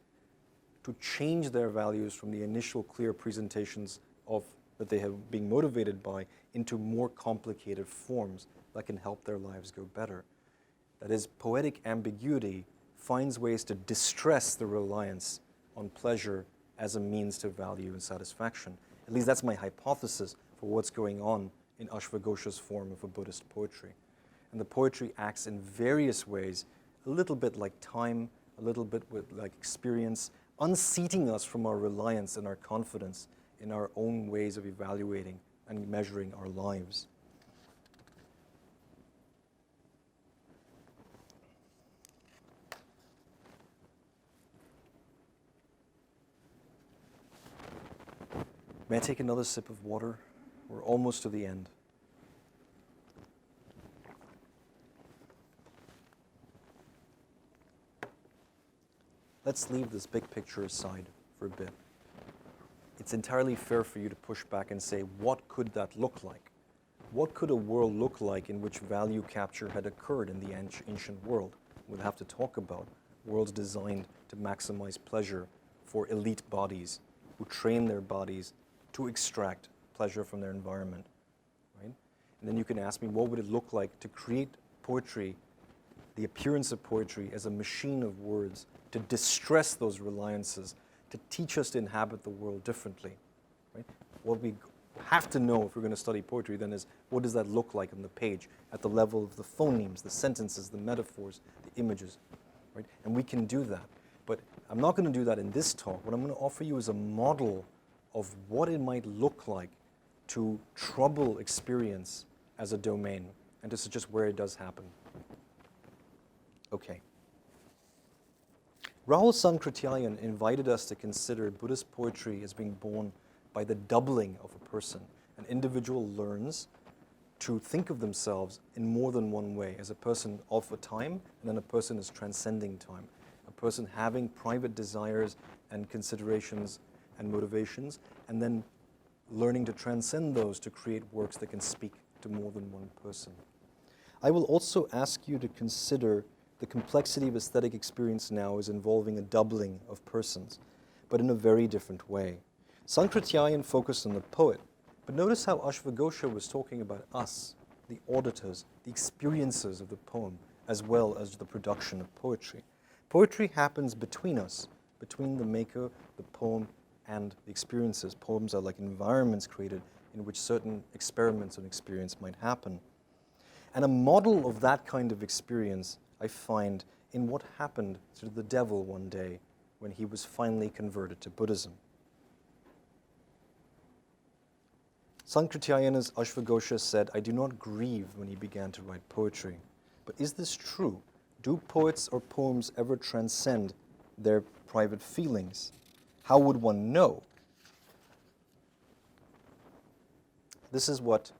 to change their values from the initial clear presentations of that they have been motivated by into more complicated forms that can help their lives go better. That is, poetic ambiguity finds ways to distress the reliance on pleasure as a means to value and satisfaction. At least that's my hypothesis for what's going on in Ashvaghosha's form of a Buddhist poetry. And the poetry acts in various ways, a little bit like time, a little bit like experience, unseating us from our reliance and our confidence in our own ways of evaluating and measuring our lives. May I take another sip of water? We're almost to the end. Let's leave this big picture aside for a bit. It's entirely fair for you to push back and say, what could that look like? What could a world look like in which value capture had occurred in the ancient world? We'll have to talk about worlds designed to maximize pleasure for elite bodies who train their bodies to extract pleasure from their environment, right? And then you can ask me, what would it look like to create poetry, the appearance of poetry as a machine of words to distress those reliances, to teach us to inhabit the world differently, right? What we have to know if we're going to study poetry then is, what does that look like on the page at the level of the phonemes, the sentences, the metaphors, the images, right? And we can do that. But I'm not going to do that in this talk. What I'm going to offer you is a model of what it might look like to trouble experience as a domain and to suggest where it does happen. Okay. Rahul Sankrtyayan invited us to consider Buddhist poetry as being born by the doubling of a person. An individual learns to think of themselves in more than one way, as a person of a time, and then a person is transcending time. A person having private desires and considerations and motivations, and then learning to transcend those to create works that can speak to more than one person. I will also ask you to consider the complexity of aesthetic experience now is involving a doubling of persons, but in a very different way. Sankrtyayan focused on the poet, but notice how Ashvaghosha was talking about us, the auditors, the experiences of the poem, as well as the production of poetry. Poetry happens between us, between the maker, the poem, and the experiences. Poems are like environments created in which certain experiments and experience might happen. And a model of that kind of experience I find in what happened to the devil one day when he was finally converted to Buddhism. Sankrtyayan, as Ashvaghosha said, I do not grieve when he began to write poetry. But is this true? Do poets or poems ever transcend their private feelings? How would one know? This is what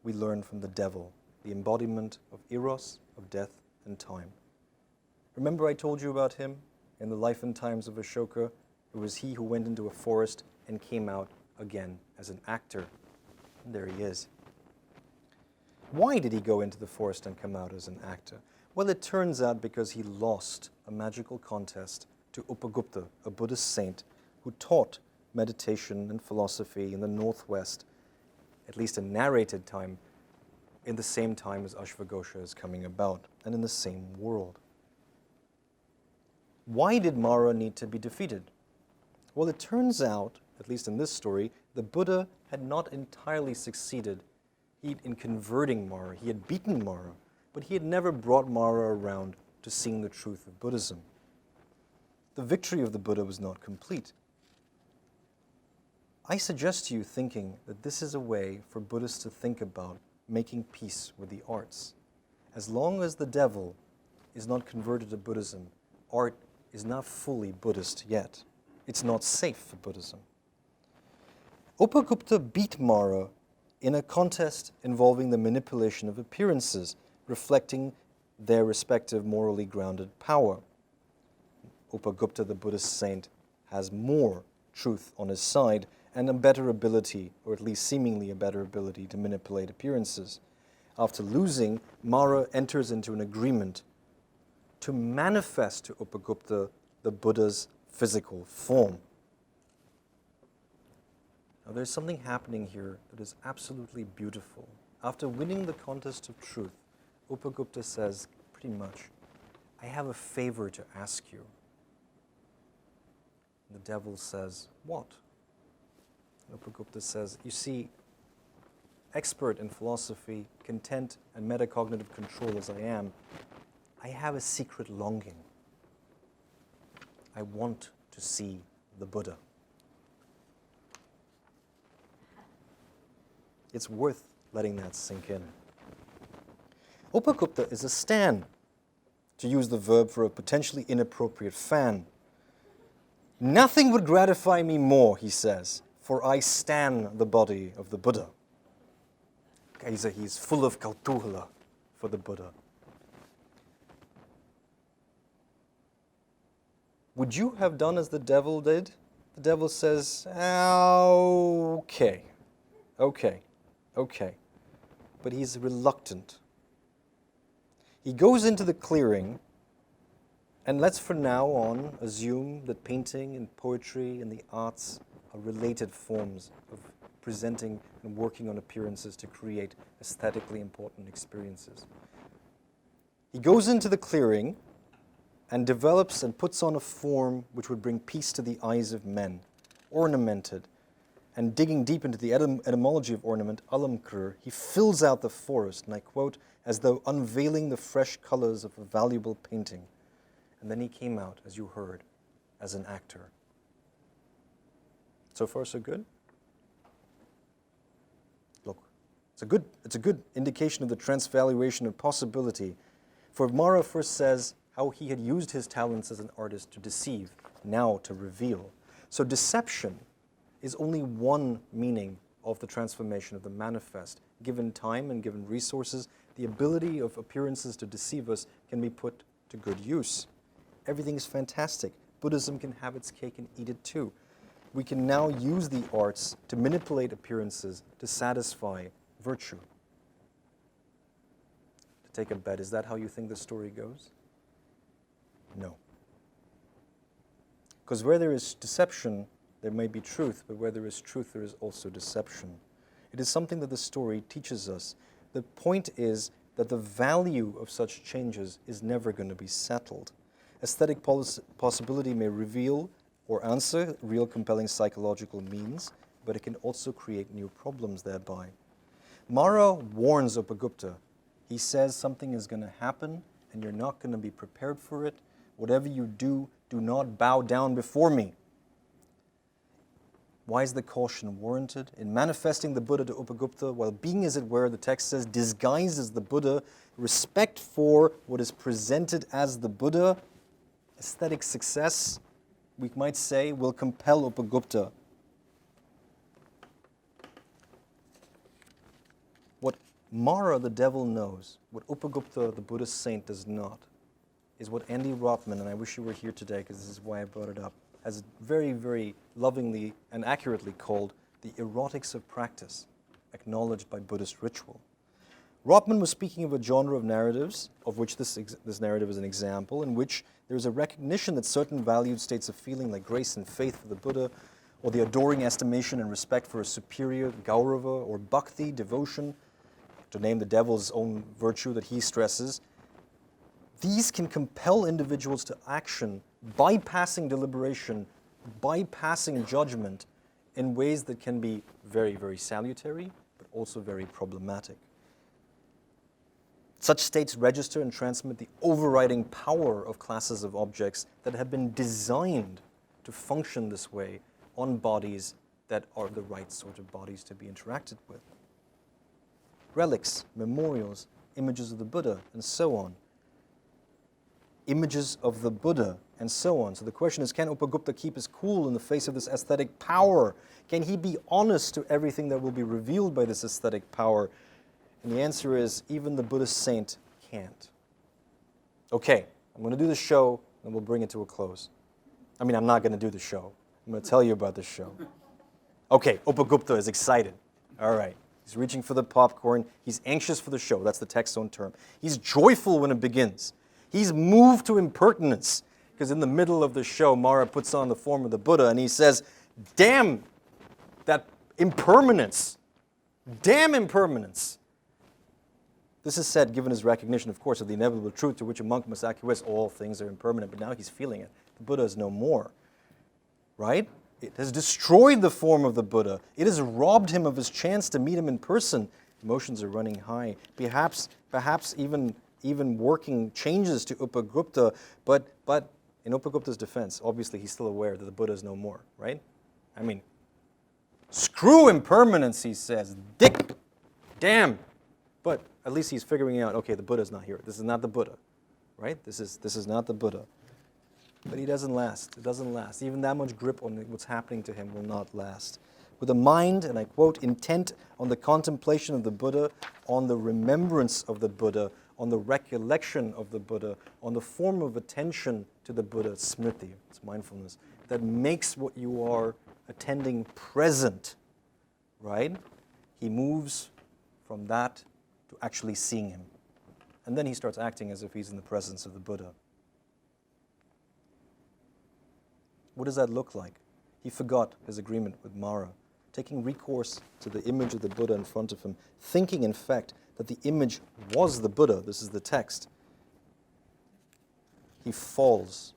we learn from the devil, the embodiment of eros, of death, and time. Remember I told you about him in the life and times of Ashoka? It was he who went into a forest and came out again as an actor. And there he is. Why did he go into the forest and come out as an actor? Well, it turns out because he lost a magical contest to Upagupta, a Buddhist saint who taught meditation and philosophy in the Northwest, at least in narrated time, in the same time as Ashvaghosha is coming about, and in the same world. Why did Mara need to be defeated? Well, it turns out, at least in this story, the Buddha had not entirely succeeded in converting Mara. He had beaten Mara, but he had never brought Mara around to seeing the truth of Buddhism. The victory of the Buddha was not complete. I suggest to you thinking that this is a way for Buddhists to think about making peace with the arts. As long as the devil is not converted to Buddhism, art is not fully Buddhist yet. It's not safe for Buddhism. Upagupta beat Mara in a contest involving the manipulation of appearances, reflecting their respective morally grounded power. Upagupta, the Buddhist saint, has more truth on his side, and a better ability, or at least seemingly a better ability, to manipulate appearances. After losing, Mara enters into an agreement to manifest to Upagupta the Buddha's physical form. Now there's something happening here that is absolutely beautiful. After winning the contest of truth, Upagupta says pretty much, I have a favor to ask you. The devil says, what? Upagupta says, you see, expert in philosophy, content and metacognitive control as I am, I have a secret longing. I want to see the Buddha. It's worth letting that sink in. Upagupta is a stan, to use the verb for a potentially inappropriate fan. Nothing would gratify me more, he says, for I stan the body of the Buddha. He's full of kautuhala for the Buddha. Would you have done as the devil did? The devil says, okay. But he's reluctant. He goes into the clearing, and let's for now on assume that painting and poetry and the arts are related forms of presenting and working on appearances to create aesthetically important experiences. He goes into the clearing and develops and puts on a form which would bring peace to the eyes of men, ornamented. And digging deep into the etymology of ornament, alamkar, he fills out the forest, and I quote, as though unveiling the fresh colors of a valuable painting. And then he came out, as you heard, as an actor. So far, so good? Look, it's a good indication of the transvaluation of possibility. For Mara first says how he had used his talents as an artist to deceive, now to reveal. So deception is only one meaning of the transformation of the manifest. Given time and given resources, the ability of appearances to deceive us can be put to good use. Everything is fantastic. Buddhism can have its cake and eat it too. We can now use the arts to manipulate appearances to satisfy virtue. To take a bet, is that how you think the story goes? No. Because where there is deception, there may be truth, but where there is truth, there is also deception. It is something that the story teaches us. The point is that the value of such changes is never going to be settled. Aesthetic possibility may reveal or answer real compelling psychological means, but it can also create new problems thereby. Mara warns Upagupta. He says something is going to happen and you're not going to be prepared for it. Whatever you do, do not bow down before me. Why is the caution warranted? In manifesting the Buddha to Upagupta, while being, as it were, the text says, disguised as the Buddha, respect for what is presented as the Buddha, aesthetic success, we might say, will compel Upagupta. What Mara, the devil, knows, what Upagupta, the Buddhist saint, does not, is what Andy Rotman, and I wish you were here today because this is why I brought it up, has very, very lovingly and accurately called the erotics of practice, acknowledged by Buddhist ritual. Rotman was speaking of a genre of narratives, of which this narrative is an example, in which there is a recognition that certain valued states of feeling like grace and faith for the Buddha, or the adoring estimation and respect for a superior, gaurava, or bhakti, devotion, to name the devil's own virtue that he stresses, these can compel individuals to action, bypassing deliberation, bypassing judgment in ways that can be very, very salutary, but also very problematic. Such states register and transmit the overriding power of classes of objects that have been designed to function this way on bodies that are the right sort of bodies to be interacted with. Relics, memorials, images of the Buddha, and so on. Images of the Buddha, and so on. So the question is, can Upagupta keep his cool in the face of this aesthetic power? Can he be honest to everything that will be revealed by this aesthetic power? And the answer is, even the Buddhist saint can't. Okay, I'm going to do the show, and we'll bring it to a close. I mean, I'm not going to do the show. I'm going to tell you about the show. Okay, Upagupta is excited. All right. He's reaching for the popcorn. He's anxious for the show. That's the text's own term. He's joyful when it begins. He's moved to impertinence because in the middle of the show, Mara puts on the form of the Buddha and he says, damn that impermanence. Damn impermanence. This is said given his recognition, of course, of the inevitable truth to which a monk must acquiesce. All things are impermanent, but now he's feeling it. The Buddha is no more. Right? It has destroyed the form of the Buddha. It has robbed him of his chance to meet him in person. Emotions are running high. Perhaps even working changes to Upagupta, but in Upagupta's defense, obviously he's still aware that the Buddha is no more, right? I mean, screw impermanence, he says. Dick, damn. But at least he's figuring out, okay, the Buddha's not here. This is not the Buddha, right? This is not the Buddha. But he doesn't last. It doesn't last. Even that much grip on what's happening to him will not last. With a mind, and I quote, intent on the contemplation of the Buddha, on the remembrance of the Buddha, on the recollection of the Buddha, on the form of attention to the Buddha, smriti, it's mindfulness, that makes what you are attending present, right? He moves from that to actually seeing him. And then he starts acting as if he's in the presence of the Buddha. What does that look like? He forgot his agreement with Mara, taking recourse to the image of the Buddha in front of him, thinking, in fact, that the image was the Buddha. This is the text. He falls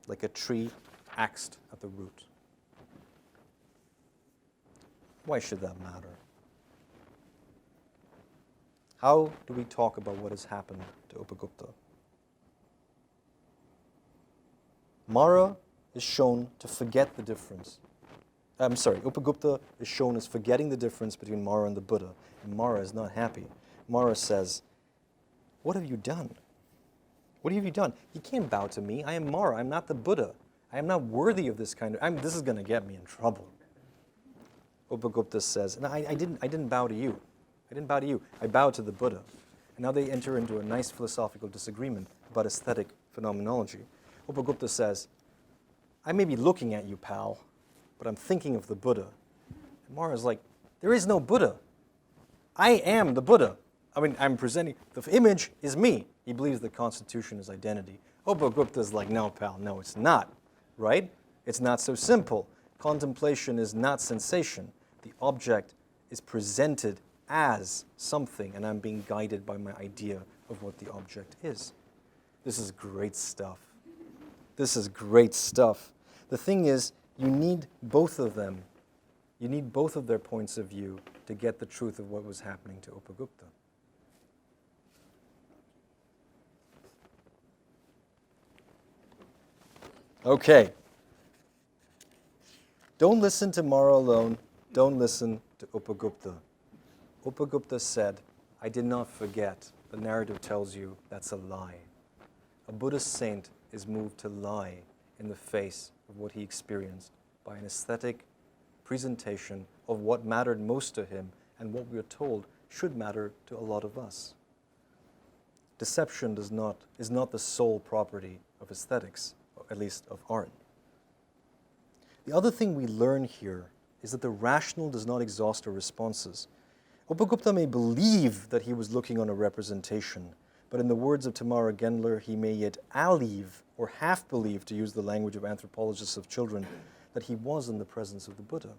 like a tree axed at the root. Why should that matter? How do we talk about what has happened to Upagupta? Mara is shown to forget the difference. Upagupta is shown as forgetting the difference between Mara and the Buddha. And Mara is not happy. Mara says, what have you done? What have you done? You can't bow to me. I am Mara. I'm not the Buddha. I am not worthy of this kind of... this is going to get me in trouble. Upagupta says, and I didn't bow to you. I didn't bow to you. I bowed to the Buddha. And now they enter into a nice philosophical disagreement about aesthetic phenomenology. Upagupta says, I may be looking at you, pal, but I'm thinking of the Buddha. And Mara's like, there is no Buddha. I am the Buddha. I mean, I'm presenting, the image is me. He believes the Constitution is identity. Upagupta's like, no, pal, no, it's not, right? It's not so simple. Contemplation is not sensation. The object is presented as something, and I'm being guided by my idea of what the object is. This is great stuff. This is great stuff. The thing is, you need both of them. You need both of their points of view to get the truth of what was happening to Upagupta. Okay. Don't listen to Mara alone. Don't listen to Upagupta. Upagupta said, I did not forget. The narrative tells you that's a lie. A Buddhist saint is moved to lie in the face of what he experienced by an aesthetic presentation of what mattered most to him and what we are told should matter to a lot of us. Deception is not the sole property of aesthetics, or at least of art. The other thing we learn here is that the rational does not exhaust our responses. Upagupta may believe that he was looking on a representation, but in the words of Tamara Gendler, he may yet alieve or half believe, to use the language of anthropologists of children, that he was in the presence of the Buddha.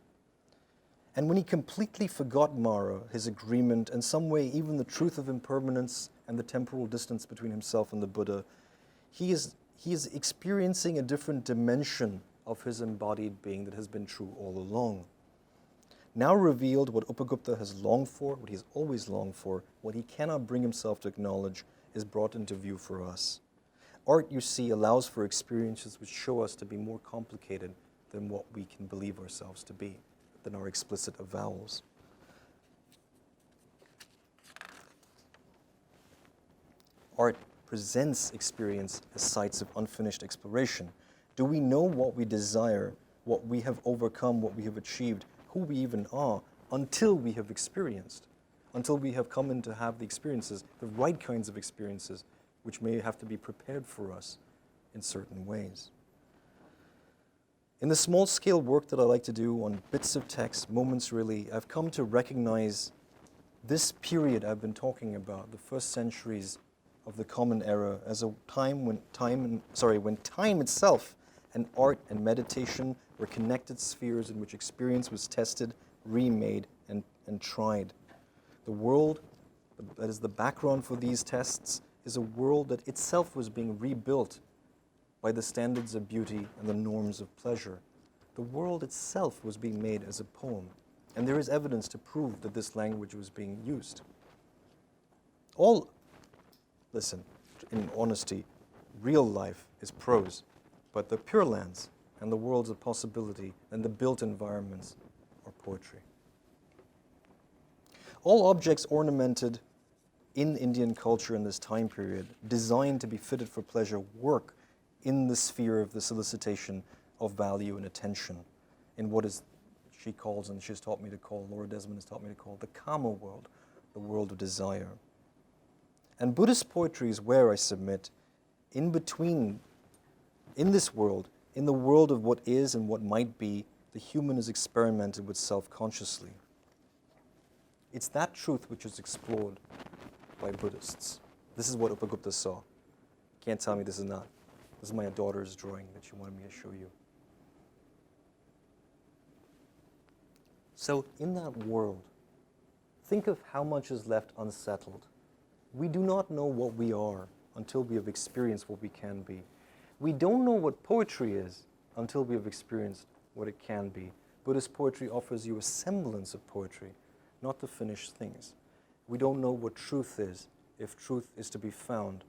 And when he completely forgot Mara, his agreement, and some way even the truth of impermanence and the temporal distance between himself and the Buddha, he is experiencing a different dimension of his embodied being that has been true all along. Now revealed, what Upagupta has longed for, what he has always longed for, what he cannot bring himself to acknowledge, is brought into view for us. Art, you see, allows for experiences which show us to be more complicated than what we can believe ourselves to be, than our explicit avowals. Art presents experience as sites of unfinished exploration. Do we know what we desire, what we have overcome, what we have achieved, who we even are, until we have experienced, until we have come in to have the experiences, the right kinds of experiences, which may have to be prepared for us in certain ways. In the small-scale work that I like to do on bits of text, moments really, I've come to recognize this period I've been talking about, the first centuries of the Common Era, as a time when time itself and art and meditation were connected spheres in which experience was tested, remade, and tried. The world that is the background for these tests is a world that itself was being rebuilt by the standards of beauty and the norms of pleasure. The world itself was being made as a poem, and there is evidence to prove that this language was being used. Listen, in honesty, real life is prose, but the Pure Lands and the worlds of possibility and the built environments are poetry. All objects ornamented in Indian culture in this time period, designed to be fitted for pleasure, work in the sphere of the solicitation of value and attention, in what is she calls, and she's taught me to call, Laura Desmond has taught me to call, the Kama world, the world of desire. And Buddhist poetry is where I submit, in between, in this world, in the world of what is and what might be, the human is experimented with self-consciously. It's that truth which is explored by Buddhists. This is what Upagupta saw. Can't tell me this is not. This is my daughter's drawing that she wanted me to show you. So in that world, think of how much is left unsettled. We do not know what we are until we have experienced what we can be. We don't know what poetry is until we have experienced what it can be. Buddhist poetry offers you a semblance of poetry, not the finished things. We don't know what truth is, if truth is to be found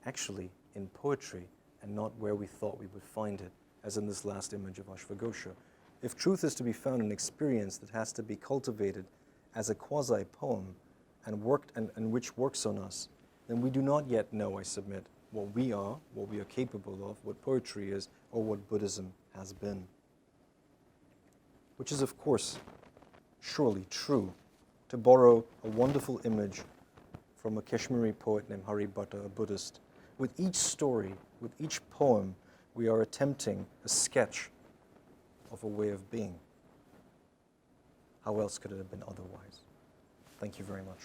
actually in poetry and not where we thought we would find it, as in this last image of Ashvaghosha. If truth is to be found in experience that has to be cultivated as a quasi-poem and which works on us, then we do not yet know, I submit, what we are capable of, what poetry is, or what Buddhism has been. Which is, of course, surely true. To borrow a wonderful image from a Kashmiri poet named Hari Bhatta, a Buddhist, with each story, with each poem, we are attempting a sketch of a way of being. How else could it have been otherwise? Thank you very much.